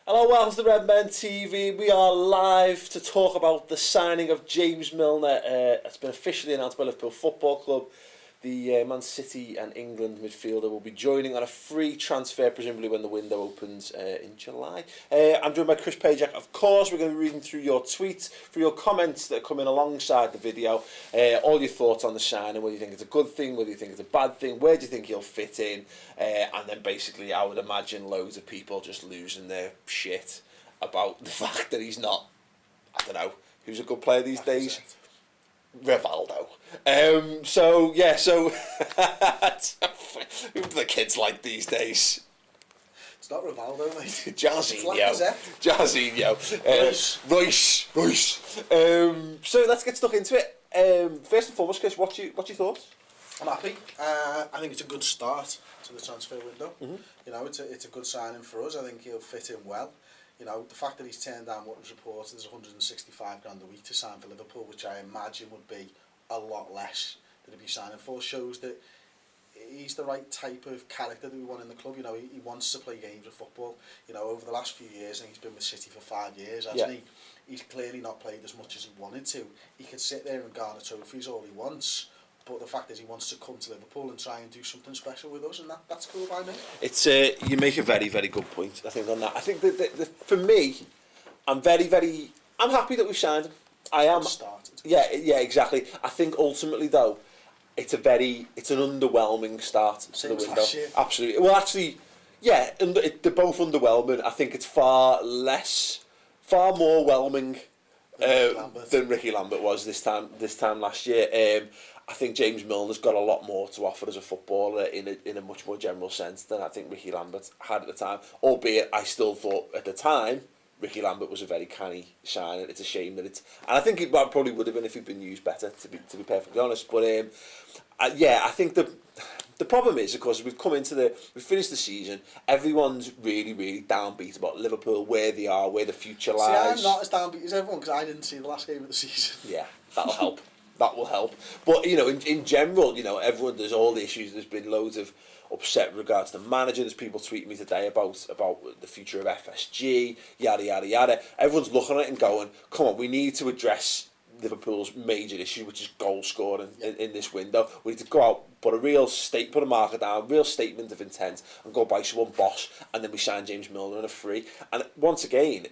Hello, welcome to the Redmen TV. We are live to talk about the signing of James Milner. It's been officially announced by Liverpool Football Club. The Man City and England midfielder will be joining on a free transfer, presumably when the window opens in July. I'm joined by Chris Pajak. Of course, we're going to be reading through your tweets, through your comments that are coming alongside the video. All your thoughts on the signing, whether you think it's a good thing, whether you think it's a bad thing, where do you think he'll fit in, and then basically I would imagine loads of people just losing their shit about the fact that he's not, I don't know, who's a good player these days? Rivaldo. So who do the kids like these days? It's not Rivaldo, mate. Jarzinho. Royce. So let's get stuck into it. First and foremost, Chris, what's your thoughts? I'm happy. I think it's a good start to the transfer window. Mm-hmm. You know, it's a good signing for us. I think he'll fit in well. You know, the fact that he's turned down what was reported as 165 grand a week to sign for Liverpool, which I imagine would be a lot less than he'd be signing for, shows that he's the right type of character that we want in the club. You know, he wants to play games of football. You know, over the last few years, and he's been with City for 5 years, hasn't he? He's clearly not played as much as he wanted to. He could sit there and garner trophies all he wants, but the fact is he wants to come to Liverpool and try and do something special with us, and that's cool by me. It's you make a very, very good point, I think, on that. I think that for me, I'm happy that we've signed him. I am. Yeah, exactly. I think ultimately though, it's an underwhelming start to the window. Absolutely. Well, actually, yeah, they're both underwhelming. I think it's far more whelming than Ricky Lambert was this time last year. I think James Milner's got a lot more to offer as a footballer in a much more general sense than I think Ricky Lambert had at the time. Albeit, I still thought at the time Ricky Lambert was a very canny signing. It's a shame that and I think it probably would have been if he'd been used better, to be perfectly honest. But I think the problem is, of course, we've finished the season. Everyone's really, really downbeat about Liverpool, where they are, where the future lies. See, I'm not as downbeat as everyone because I didn't see the last game of the season. Yeah, that'll help. That will help. But, you know, in general, you know, there's all the issues. There's been loads of upset in regards to the manager. There's people tweeting me today about the future of FSG, yada, yada, yada. Everyone's looking at it and going, come on, we need to address Liverpool's major issue, which is goal scoring in this window. We need to go out, put a marker down, real statement of intent, and go buy someone boss, and then we sign James Milner on a free. And once again,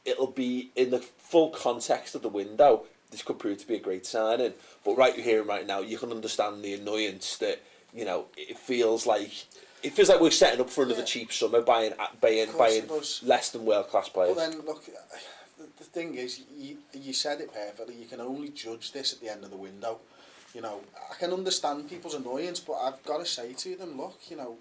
it'll be in the full context of the window. This could prove to be a great signing, but right here and right now, you can understand the annoyance that, you know, it feels like we're setting up for another cheap summer, buying less than world class players. Well, then look, the thing is, you said it perfectly. You can only judge this at the end of the window. You know, I can understand people's annoyance, but I've got to say to them, look, you know,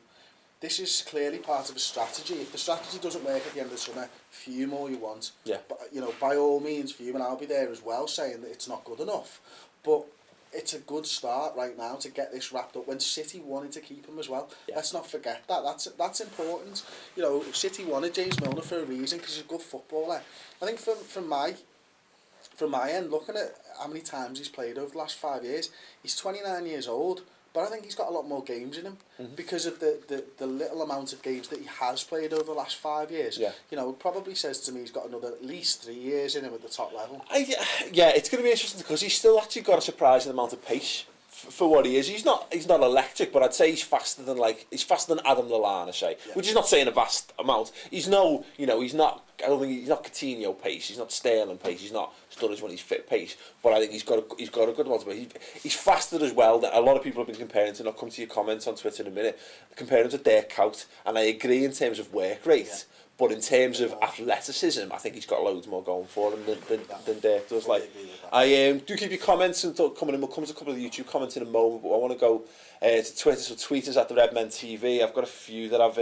this is clearly part of a strategy. If the strategy doesn't work at the end of the summer, fume all you want. Yeah. But, you know, by all means, fume, and I'll be there as well, saying that it's not good enough. But it's a good start right now to get this wrapped up. When City wanted to keep him as well, let's not forget that. That's important. You know, City wanted James Milner for a reason because he's a good footballer. I think from my end, looking at how many times he's played over the last 5 years, he's 29 years old. But I think he's got a lot more games in him because of the little amount of games that he has played over the last 5 years. Yeah. You know, it probably says to me he's got another at least 3 years in him at the top level. Yeah, it's going to be interesting because he's still actually got a surprising amount of pace for what he is. He's not electric, but I'd say he's faster than Adam Lallana, say, which is not saying a vast amount. He's not Coutinho pace. He's not Sterling pace. He's not Sturridge when he's fit pace. But I think he's got a good amount of pace. He's faster as well. That a lot of people have been comparing to. And I'll come to your comments on Twitter in a minute. Comparing him to Dirk Kuyt, and I agree in terms of work rate. Yeah. But in terms of athleticism, I think he's got loads more going for him than Dirk does. Like, I do keep your comments and coming in. We'll come to a couple of the YouTube comments in a moment, but I want to go to Twitter. So tweet us at the Redmen TV. I've got a few that I've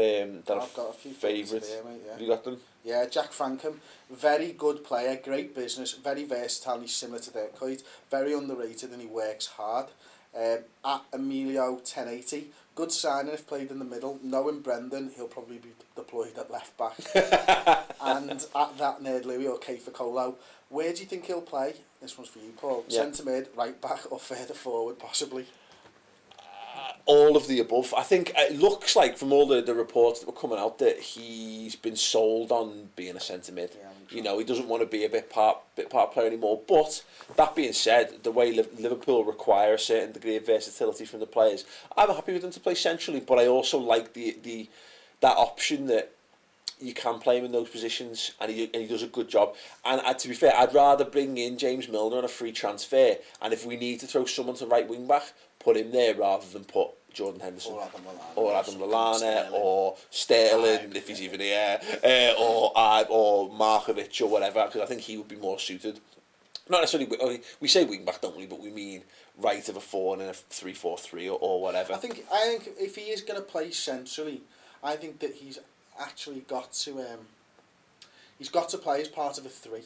got a few favourites. Have you got them? Yeah, Jack Frankham, very good player, great business, very versatile. He's similar to Dirk Kuyt, very underrated, and he works hard. At Emilio 1080, good signing if played in the middle. Knowing Brendan, he'll probably be deployed at left back. And at that Nerd Louis or Keifer Colo, where do you think he'll play? This one's for you, Paul. Centre mid, right back, or further forward, possibly. All of the above. I think it looks like from all the reports that were coming out that he's been sold on being a centre mid. Yeah, you know, he doesn't want to be a bit part player anymore. But that being said, the way Liverpool require a certain degree of versatility from the players, I'm happy with them to play centrally. But I also like that option that you can play him in those positions, and he does a good job. And to be fair, I'd rather bring in James Milner on a free transfer, and if we need to throw someone to right wing back, put him there rather than put Jordan Henderson or Adam Lallana or Sterling if he's even here, or Markovic or whatever, because I think he would be more suited. Not necessarily, we say wing back, don't we? But we mean right of a 4 and a 3-4-3 or whatever. I think if he is going to play centrally, I think that he's actually got to play as part of a 3.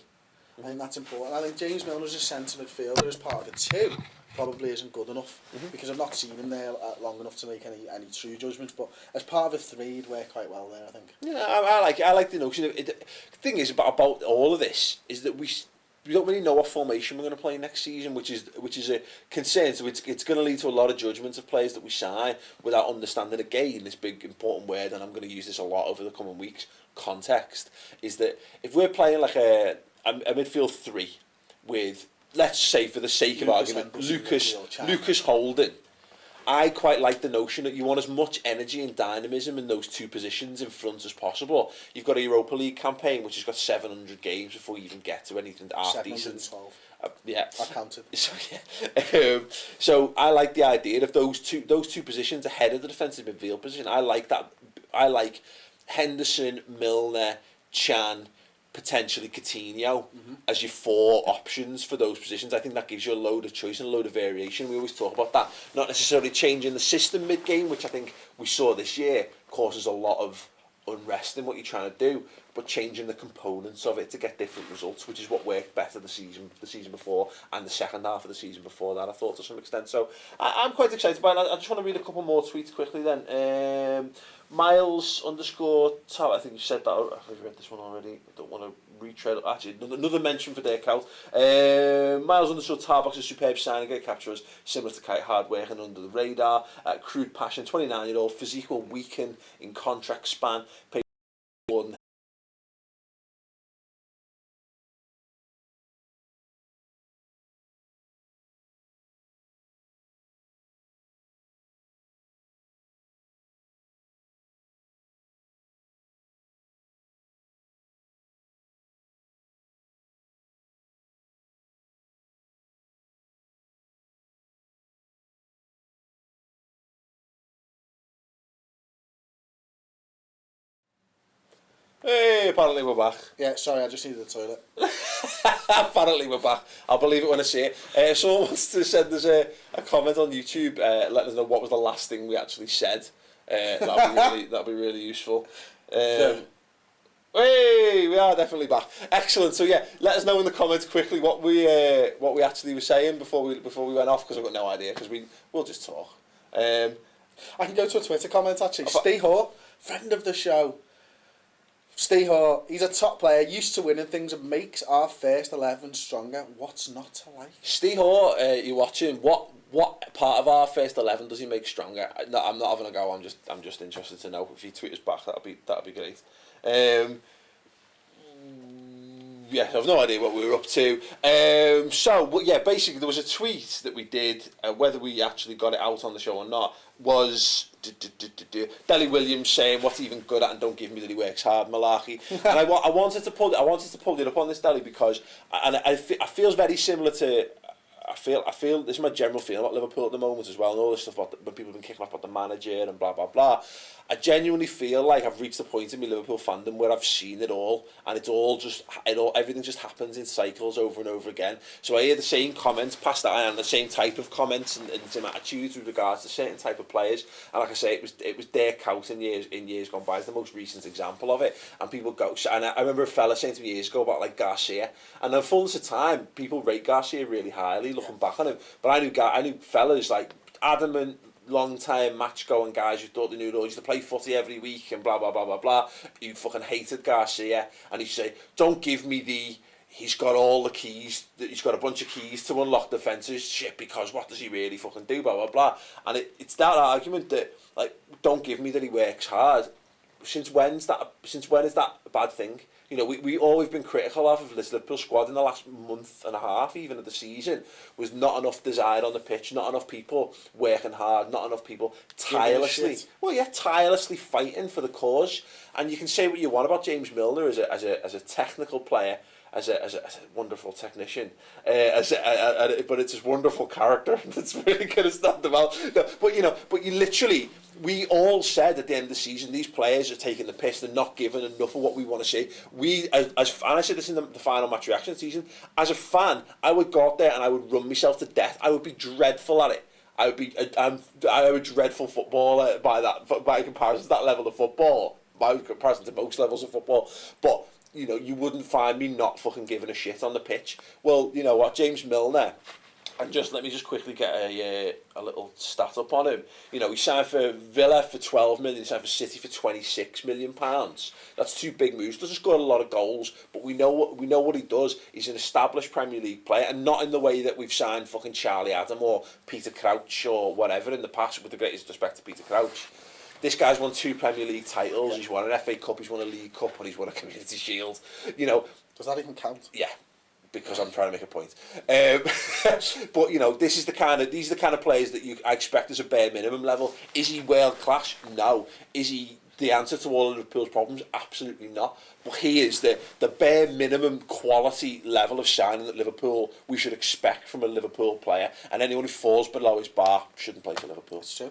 I think that's important. I think James Milner as a centre midfielder as part of a 2 probably isn't good enough, because I've not seen him there long enough to make any true judgments. But as part of a 3, he'd work quite well there, I think. Yeah, I like the notion. The thing is about all of this is that we don't really know what formation we're going to play next season, which is a concern. So it's going to lead to a lot of judgments of players that we sign without understanding again this big important word, and I'm going to use this a lot over the coming weeks. Context is that if we're playing like a midfield 3 with, let's say for the sake of argument, Lucas Holding, I quite like the notion that you want as much energy and dynamism in those 2 positions in front as possible. You've got a Europa League campaign which has got 700 games before you even get to anything half decent. Yeah, I counted. So I like the idea of those two positions ahead of the defensive midfield position. I like that. I like Henderson, Milner, Chan, potentially Coutinho as your 4 options for those positions. I think that gives you a load of choice and a load of variation. We always talk about that, not necessarily changing the system mid-game, which I think we saw this year causes a lot of unrest in what you're trying to do, but changing the components of it to get different results, which is what worked better the season before and the second half of the season before that, I thought, to some extent. So I'm quite excited about it. I just want to read a couple more tweets quickly then. Miles _ I think you said that. I've read this one already. I don't want to retread. Actually, another mention for Dirk Out. Miles _ Tarbox, a superb signing, great capture, similar to Kite, hard working under the radar. Crude passion, 29-year-old, physique will weaken in contract span. Pay more than Hey, apparently we're back. Yeah, sorry, I just needed the toilet. Apparently we're back. I'll believe it when I see it. Someone wants to send us a comment on YouTube, letting us know what was the last thing we actually said. That'll be really useful. Hey, we are definitely back. Excellent. So yeah, let us know in the comments quickly what we actually were saying before we went off, because I've got no idea, because we'll just talk. I can go to a Twitter comment actually. Steve Hoare, friend of the show. Steve Hoare, he's a top player, used to winning things, and makes our first 11 stronger. What's not to like? Steve Hoare, you're watching. What part of our first 11 does he make stronger? No, I'm not having a go. I'm just interested to know. If he tweets us back, that'll be great. Yeah, I have no idea what we were up to. Basically there was a tweet that we did, whether we actually got it out on the show or not, was Delly Williams saying what's he even good at and don't give me that he works hard, malarkey. And I wanted to pull it up on this, Delly, because I feels very similar to. I feel this is my general feeling about Liverpool at the moment as well, and all this stuff about when people have been kicking off about the manager and blah blah blah. I genuinely feel like I've reached the point in my Liverpool fandom where I've seen it all, and everything just happens in cycles over and over again. So I hear the same comments past that, and the same type of comments and same attitudes with regards to certain type of players. And like I say, it was Dirk Out in years gone by is the most recent example of it. And people go, and I remember a fella saying to me years ago about like Garcia, and in fullness of time, people rate Garcia really highly looking back on him. But I knew fellas like adamant, long-time match-going guys who thought they knew it all, used to play footy every week and blah, blah, blah, blah, blah, who fucking hated Garcia, and he'd say, don't give me the he's got all the keys, he's got a bunch of keys to unlock defences, shit, because what does he really fucking do, blah, blah, blah. And it's that argument that, like, don't give me that he works hard. Since when is that a bad thing? You know, we always been critical of this Liverpool squad in the last month and a half, even of the season, was not enough desire on the pitch, not enough people working hard, not enough people tirelessly fighting for the cause. And you can say what you want about James Milner as a technical player, as a wonderful technician, but it's his wonderful character that's really going to stand them out. No, but you literally, we all said at the end of the season, these players are taking the piss, they're not giving enough of what we want to see. We, and I said this in the final match reaction season, as a fan, I would go out there and I would run myself to death. I would be dreadful at it. I am a dreadful footballer by comparison to that level of football, by comparison to most levels of football. But you know, you wouldn't find me not fucking giving a shit on the pitch. Well, you know what, James Milner, and let me quickly get a little stat up on him. You know, he signed for Villa for 12 million, he signed for City for 26 million pounds. That's two big moves. Doesn't score a lot of goals, but we know what he does. He's an established Premier League player, and not in the way that we've signed fucking Charlie Adam or Peter Crouch or whatever in the past, with the greatest respect to Peter Crouch. This guy's won 2 Premier League titles, he's won an FA Cup, he's won a League Cup, and he's won a Community Shield. You know, does that even count? Yeah, because I'm trying to make a point. But you know, these are the kind of players that I expect as a bare minimum level. Is he world class? No. Is he the answer to all of Liverpool's problems? Absolutely not. But he is the bare minimum quality level of signing that Liverpool we should expect from a Liverpool player. And anyone who falls below his bar shouldn't play for Liverpool. It's true.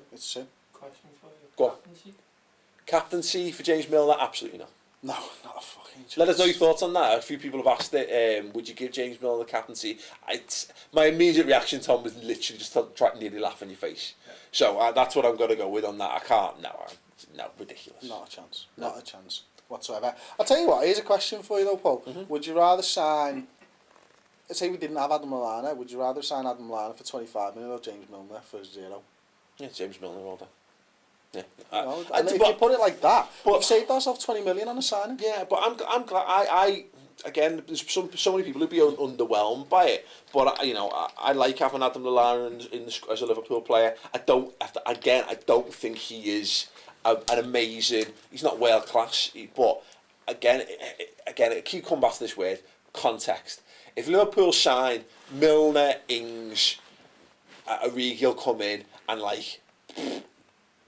Question for you. Go on. Captaincy for James Milner? Absolutely not. No, not a fucking chance. Let us know your thoughts on that. A few people have asked it. Would you give James Milner the captaincy? My immediate reaction, Tom, was literally just to try to nearly laugh in your face. Yeah. So that's what I'm going to go with on that. I can't. No, ridiculous. Not a chance. Not a chance whatsoever. I'll tell you what. Here's a question for you though, Paul. Mm-hmm. Would you rather sign? Let's say we didn't have Adam Lallana. Would you rather sign Adam Lallana for 25 million or James Milner for 0? Yeah, James Milner all day. Yeah. And if you put it like that, we've saved ourselves 20 million on a signing. Yeah, but I'm glad. Again, there's so many people who'd be underwhelmed by it. But I like having Adam Lallana as a Liverpool player. I don't think he is an amazing. He's not world class. But again, I keep coming back to this word context. If Liverpool sign Milner, Ings, Origi will come in and like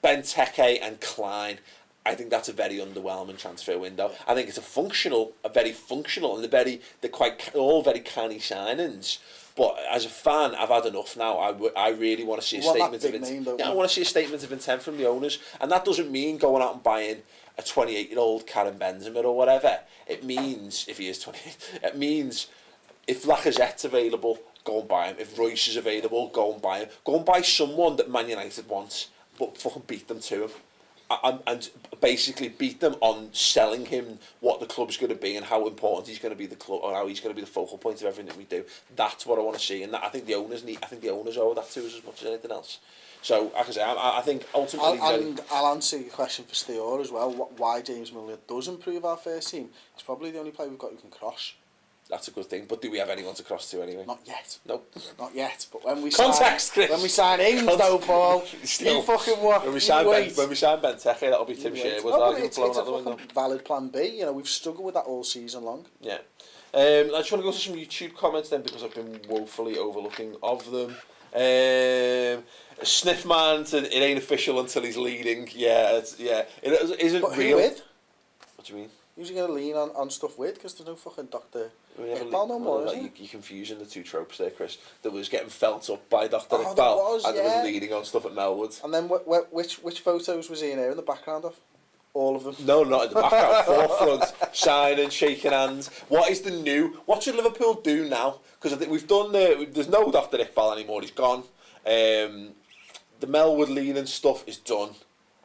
Benteke and Klein, I think that's a very underwhelming transfer window. I think it's a very functional, and they're all very canny signings. But as a fan, I've had enough now. I really want to see a statement of intent. I want to see a statement of intent from the owners, and that doesn't mean going out and buying a 28-year-old Karim Benzema or whatever. It means, if he is 28, it means if Lacazette's available, go and buy him. If Royce is available, go and buy him. Go and buy someone that Man United wants, but fucking beat them to him. And basically beat them on selling him what the club's going to be and how important he's going to be the club, or how he's going to be the focal point of everything that we do. That's what I want to see, and I think the owners owe that to us as much as anything else. So, like I say, I think ultimately... I'll answer your question for Steor as well. Why James Milner does improve our first team. He's probably the only player we've got who can cross. That's a good thing, but do we have anyone to cross to anyway? Not yet. Nope. Not yet. But when we sign Ings though, Paul, you fucking what? When we sign Benteke, that'll be Tim Sherwood's it's a valid plan B. You know, we've struggled with that all season long. Yeah. I just want to go to some YouTube comments then, because I've been woefully overlooking of them. Sniffman said it ain't official until he's leading. Yeah, it isn't but real. Who with? What do you mean? Who's he going to lean on stuff with? Because there's no fucking Dr. Iqbal no more, is there? You're confusing the two tropes there, Chris. That was getting felt up by Dr. Iqbal, and there was leaning on stuff at Melwood. And then which photos was he in here in the background of? All of them? No, not in the background. Forefront, signing, shaking hands. What should Liverpool do now? Because I think we've done there's no Dr. Iqbal anymore, he's gone. The Melwood leaning stuff is done.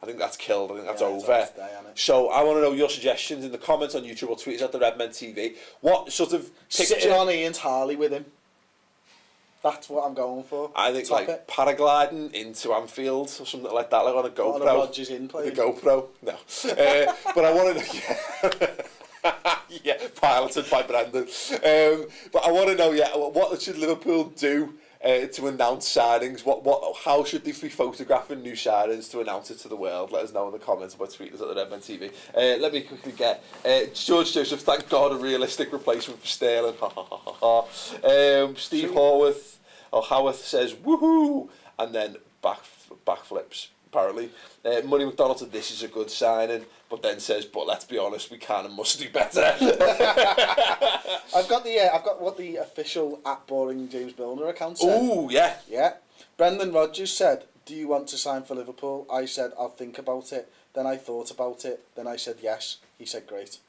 I think that's killed. I think that's over. So I want to know your suggestions in the comments on YouTube or tweet us at the Redmen TV. What sort of picture? Sitting on Ian's Harley with him. That's what I'm going for. I think paragliding into Anfield or something like that, like on a GoPro. On a Rodgers in play. The GoPro, no. But I want to know. Yeah, piloted by Brendan. But I want to know, what should Liverpool do to announce signings? How should they be photographing new signings to announce it to the world? Let us know in the comments about tweet us at the Redmen TV. Let me quickly get George Joseph. Thank God, a realistic replacement for Sterling. Steve Howarth says woohoo, and then backflips. Apparently, Money McDonald said this is a good signing, but then says, "But let's be honest, we can and must do better." I've got what the official @boring James Milner account said. Ooh, yeah. Yeah. Brendan Rodgers said, "Do you want to sign for Liverpool?" I said, "I'll think about it." Then I thought about it. Then I said yes. He said, "Great."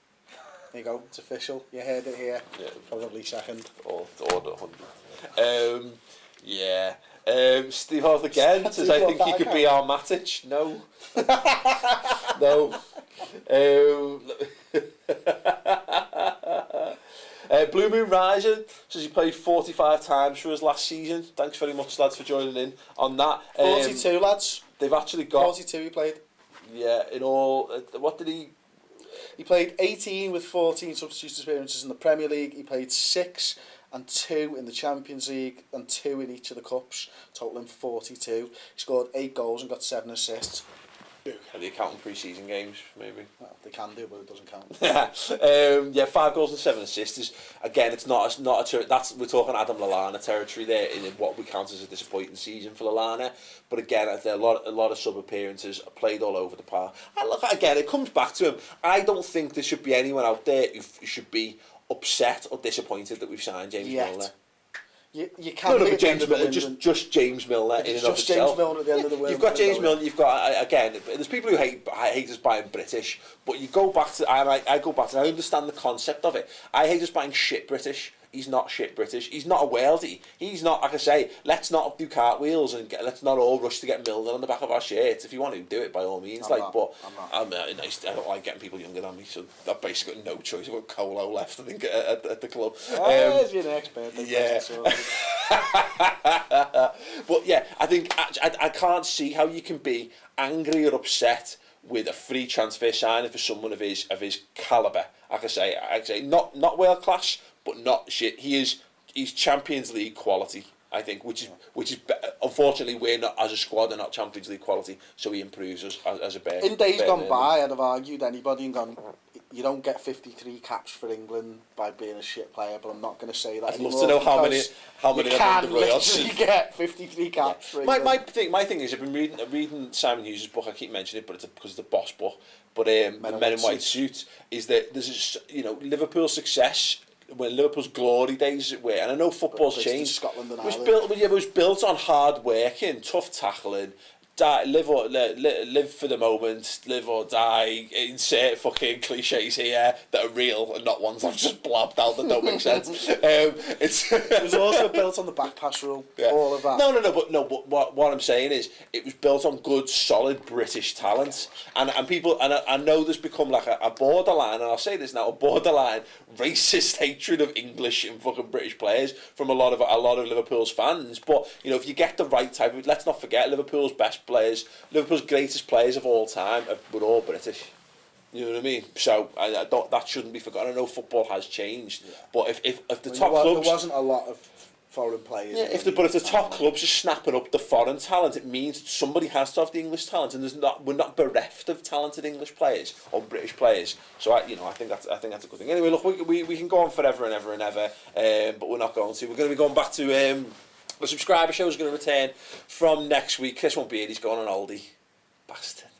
There you go. It's official. You heard it here. Yeah. Probably second. Or 100. Yeah. Steve Howarth again says, "I think he could be our Matic." No. No. Blue Moon Rising says he played 45 times for us last season. Thanks very much, lads, for joining in on that. 42, lads. They've actually got 42 he played. Yeah, in all. What did he? He played 18 with 14 substitute appearances in the Premier League. He played 6 and 2 in the Champions League and 2 in each of the cups, totaling 42. He scored 8 goals and got 7 assists. Are they counting pre-season games, maybe? Well, they can do, but it doesn't count. 5 goals and 7 assists is, again, it's not that's we're talking Adam Lallana territory there in what we count as a disappointing season for Lallana. But again, a lot of sub appearances, played all over the park. And look, again, it comes back to him. I don't think there should be anyone out there who should be upset or disappointed that we've signed James Milner. You can't. No, but James Milner, just James Milner in and of itself. James Milner at the end of the world. You've got James Milner. You've got again. There's people who hate us buying British, but you go back to I go back to. I understand the concept of it. I hate us buying shit British. He's not shit British. He's not a Weldy. He's not, like I say, let's not do cartwheels and let's not all rush to get Milner on the back of our shirts. If you want to do it, by all means. I'm not. I don't like getting people younger than me, so I've basically got no choice. I've got Colo left, I think, at the club. There's your next birthday. Yeah. But yeah, I think I can't see how you can be angry or upset with a free transfer signing for someone of his calibre. Like I say, not world class, but not shit. He's Champions League quality, I think, which is unfortunately we're not as a squad and not Champions League quality, so he improves us as a bear. In days gone by, I'd have argued anybody and gone, you don't get 53 caps for England by being a shit player, but I'm not going to say that anymore. I'd love to know how many you can literally get 53 caps for England. My thing is, I've been reading Simon Hughes' book. I keep mentioning it, but it's because of the Boss book. But Men in White Suits is that there's Liverpool's success. When Liverpool's glory days, and I know football's changed. Scotland and it was built on hard working, tough tackling, live for the moment, live or die. Insert fucking cliches here that are real and not ones I've just blabbed out that don't make sense. It was also built on the back pass rule. Yeah. All of that. But what I'm saying is it was built on good, solid British talent, and people, and I know there's become like a borderline, and I'll say this now, a borderline racist hatred of English and fucking British players from a lot of Liverpool's fans. But if you get the right type of, let's not forget Liverpool's best players, Liverpool's greatest players of all time were all British. You know what I mean? So I don't. That shouldn't be forgotten. I know football has changed, but if the top clubs, there wasn't a lot of foreign players. Yeah, if the top clubs are snapping up the foreign talent, it means somebody has to have the English talent, and we're not bereft of talented English players or British players. So I think that's a good thing. Anyway, look, we can go on forever and ever and ever, but we're not going to. We're going to be going back to the subscriber show is going to return from next week. Chris won't be here. He's going on holiday. Bastard.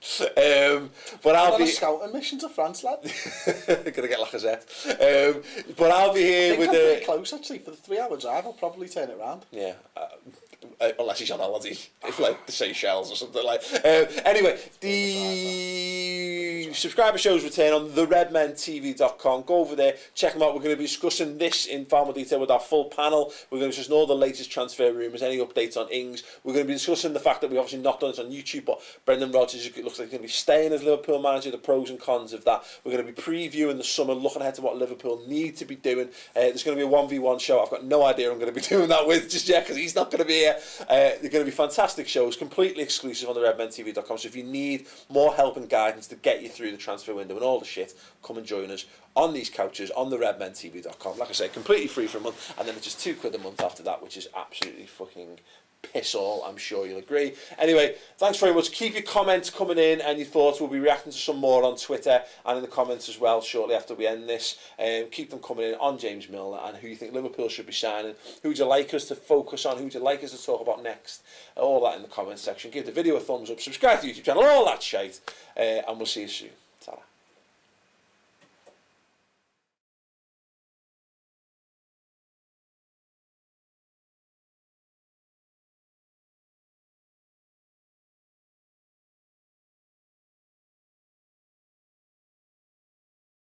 But I'll be on a scouting mission to France, lad. Gonna get Lacazette. But I'll be here with the close actually for the 3 hour drive. I'll probably turn it round. Yeah. Unless he's on holiday, like the Seychelles or something like. Anyway, the subscriber shows return on theredmentv.com. Go over there, check them out. We're going to be discussing this in far more detail with our full panel. We're going to discuss all the latest transfer rumours, any updates on Ings. We're going to be discussing the fact that we've obviously not done it on YouTube, but Brendan Rodgers looks like he's going to be staying as Liverpool manager, the pros and cons of that. We're going to be previewing the summer, looking ahead to what Liverpool need to be doing. There's going to be a 1v1 show. I've got no idea I'm going to be doing that with just yet because he's not going to be here. They're going to be fantastic shows, completely exclusive on the redmentv.com. So if you need more help and guidance to get you through the transfer window and all the shit, come and join us on these couches on the redmentv.com. Like I say, completely free for a month, and then it's just £2 a month after that, which is absolutely fucking piss all, I'm sure you'll agree. Anyway, thanks very much. Keep your comments coming in and your thoughts. We'll be reacting to some more on Twitter and in the comments as well shortly after we end this. Keep them coming in on James Milner and who you think Liverpool should be signing. Who would you like us to focus on? Who would you like us to talk about next? All that in the comments section. Give the video a thumbs up, subscribe to the YouTube channel, all that shite. And we'll see you soon. Ta-ra.